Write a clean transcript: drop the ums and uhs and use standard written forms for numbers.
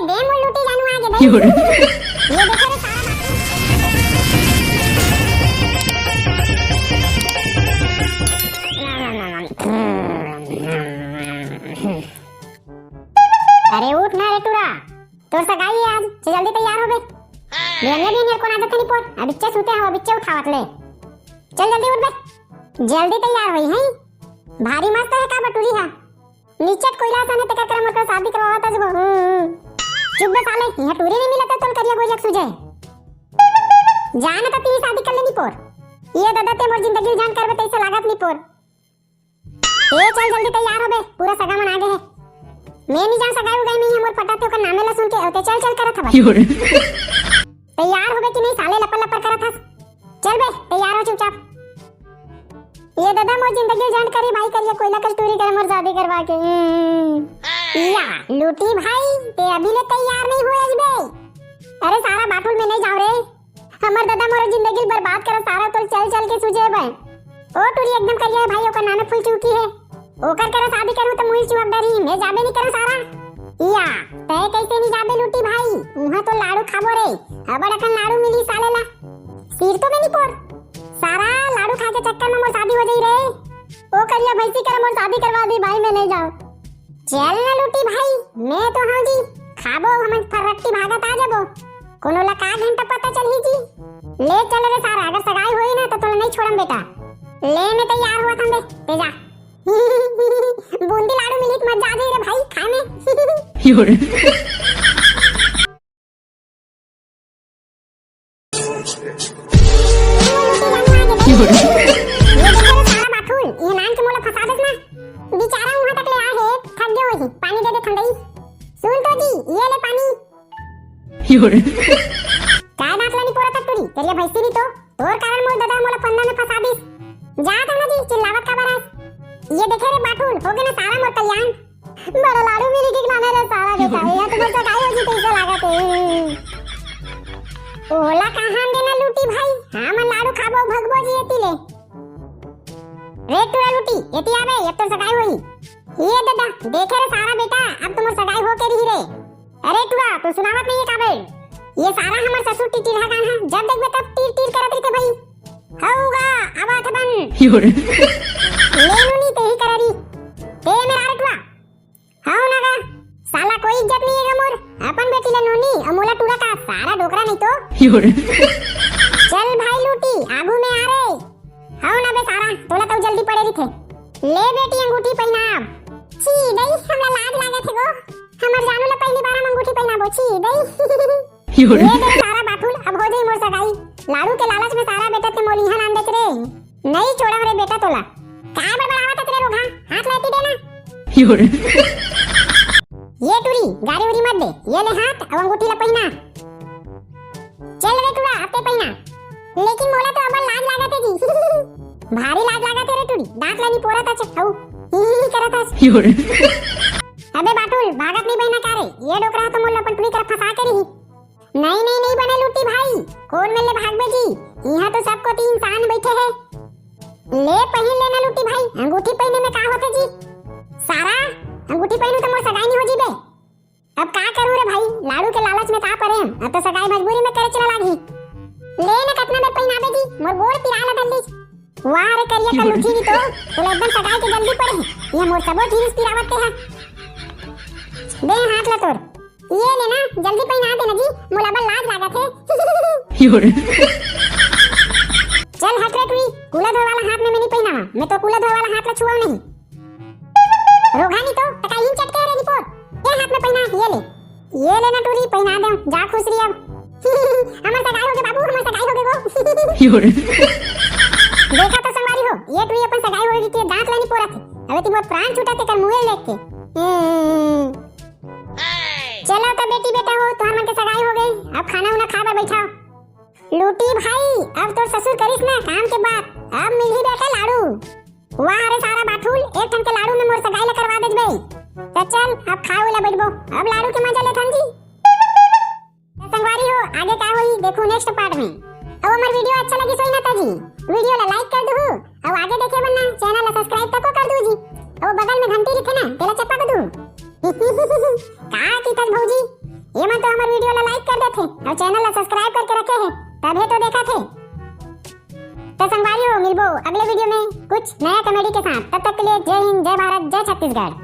दे मोर लूटी जानू आगे भाई। ये देखो रे सारा अरे उठ ना रे टूरा, तोर सगाई है आज, जल्दी तैयार हो बे। बेने भी कोण आदत नहीं पोर, अबिच्चे सुते हो, अबिच्चे उठावत ले। चल जल्दी उठ बे, जल्दी तैयार होई हैं। भारी मस्त है का बटुरी है, नीचे कोयला सने ते कर मत शादी करवावत आज वो। चुप बे साले, यहां टूरी नहीं मिलता तोल करिया गोजक सुजे। जान त ती शादी कर लेनी पोर, ये दादा ते मोर जिंदगी जान करबे तैसे लागत नहीं पोर। ए चल जल्दी तैयार हो बे, पूरा सगा मन आगे है। मैं नहीं जान सगाई उगाई नहीं, मोर पटाते का नामे ला सुन के औते चल चल करत हवा। तैयार हो बे कि नहीं साले, लपड़ लपड़ करत हस। चल बे तैयार हो चुपचाप। ये दादा मोर जिंदगी जान करी भाई करिया कोयला कस्तूरी कर मोर शादी करवा के। या लूटी भाई ते अभी ले तैयार नहीं हुए बे। अरे सारा बाटुल में नहीं जाओ रे, हमर दादा मोर जिंदगी बर्बाद कर सारा तो चल चल के सुजे बे। ओ टूरी एकदम करिया भाई, ओकर नामे फूल चुकी है, ओकर कर शादी करू तो मुई चुक डरी, मैं जाबे नहीं कर सारा। या तय कैसे नहीं जाबे लूटी भाई, उहां तो लाडू खाबो रे, अबड़ अकन लाडू मिली साले ला। सिर तो में नहीं पोर, सारा लाडू खा के चक्कर में मोर शादी हो जाई रे। ओ करिया भैंसी कर मोर शादी करवा दी भाई, मैं नहीं जाऊं। चल ना लूटी भाई, मैं तो हां जी, खाबो हम फरट्टी भागत आ जाबो, कोनो ला का घंटा पता चल ही जी। ले चल रे सारा, अगर सगाई होई ना तो तोला नहीं छोड़म बेटा। ले मैं तैयार हुआ था बे, ते जा। बूंदी लाडू मिली तो मजा आ जाई रे भाई खाए में। ये देखो सारा बाथरूम, ये नान के मोला फसा देस ना, बेचारा वहां तक ले आ है, थक गयो ही, पानी दे दे ठंडई। सुन तो जी, ये ले पानी। काय बात लानी पोरा तक तुरी, तेरी भैंसी भी तो तोर कारण मोर दादा मोला फंदा में फसा दिस। जा था ना जी, चिल्लावत का बरास। ये देखे रे बाटुल, हो गए ना सारा मोर कल्याण। बड़ा लाडू मिली के खाने रे सारा बेटा, या तो बस सगाई हो जी तैसे लागत है। ओला कहां देना लूटी भाई, हां मन लाडू खाबो भगबो जी एती ले। रे टूरा लूटी एती आवे, अब तो सगाई होई। ये दादा देखे रे सारा बेटा, अब तो मोर सगाई हो के रही रे। अरे टूरा तू सुनावत नहीं है काबे, ये सारा हमर ससुर टीटी ढा गान है, जब देखबे तब टीर टीर करत रही भाई। होगा आवाज बन लेनुनी ते ही कररी ते मेरा रटवा। हां ना गा साला कोई इज्जत नहीं है मोर, अपन बेटी ले नोनी अमोला टूरा का सारा डोकरा नहीं तो। चल भाई लूटी आगू में आ रे। हां ना बे सारा, तोला तो जल्दी पड़े रही थे। ले बेटी अंगूठी पहनाब। छी दई हमरा लाज लागत है गो, हमर जानू ले पहली बार अंगूठी पहनाबो। छी दई ये दे सारा बाटुल, अब हो जाई मोर सगाई। लाडू के लालच में सारा बेटा ते मोलिहा नाम बेच रे, नहीं छोड़म रे बेटा तोला। का बड़बड़ावत तेरे रोगा, हाथ लाती देना। ये टूरी गाड़ी उड़ी मत दे, ये ले हाथ अब अंगूठी ला पहना। चल रे टूरा अब ते पहना, लेकिन मोला तो अब लाज लागत है जी। भारी लाज लागत है रे टूरी, दांत लानी पोरा था चखाऊ ही करत हस। अबे बाटुल भागत नहीं बहना का रे, ये डोकरा तो मोला अपन पूरी तरह फंसा के रही। नहीं बने लूटी भाई, कौन मिले भागबे जी, यहां तो सबको तीन इंसान बैठे हैं। ले पहन लेना लूटी भाई, अंगूठी पहनने में का होते जी। सारा अंगूठी पहनू तो मोर सगाई नहीं हो जी बे। अब का करूं रे भाई, लाडू के लालच में का परे, अब तो सगाई मजबूरी में करे चला लागी। ले न कतना में पहनाबे जी, मोर गोड़ पिराला डल्ली। वाह रे करिया का लूठी भी तो एकदम सगाई के जल्दी पड़े, ये मोर सबो ठीस पिरावत के है। दे हाथ ला तोर, ये लेना जल्दी पहना देना जी, मोला बल लाज लागत है। चल हट रे टुई, कूला धोए वाला हाथ में मैं नहीं पहनावा, मैं तो कूला धोए वाला हाथ ला छुआ नहीं। रोगानी तो टकाई इन चटके रे रिपोर्ट, ये हाथ में पहना, ये लेना टुरी पहना दे, जा खुश रही अब। हमर सगाई हो के बाबू, हमर सगाई हो के गो। देखा तो संगवारी हो, ये टुई अपन सगाई हो गई के दांत लानी पोरा थे, अबे तुम प्राण छूटते कर मुंह लेके। चलो तो बेटी बेटा हो, तो हमन के सगाई हो गई, अब खाना उना खाकर बैठाओ। लूटी भाई अब तो ससुर करिस ना काम के बाद, अब मिली बेटा लाडू। वाह रे सारा बाटुल, एक ठन के लाडू में मोर सगाई ला करवा देज बे। तो चल अब खाओ ला बैठबो, अब लाडू के मजा ले थन जी। संगवारी हो आगे का होई देखो नेक्स्ट पार्ट में। अब हमार वीडियो अच्छा लगी सोई ना ताजी, वीडियो ला लाइक कर दो, अब आगे देखे बनना चैनल ला सब्सक्राइब तक कर दो जी, और बगल में घंटी दिखे ना तेला चप्पा कर दो। का की तक भौजी ये मन तो हमारे वीडियो ला लाइक कर देथे और चैनल ला सब्सक्राइब करके रखे हैं तभी तो देखा थे। तो संगवारी हो मिलबो अगले वीडियो में कुछ नया कॉमेडी के साथ। तब तक के लिए जय हिंद, जय भारत, जय छत्तीसगढ़।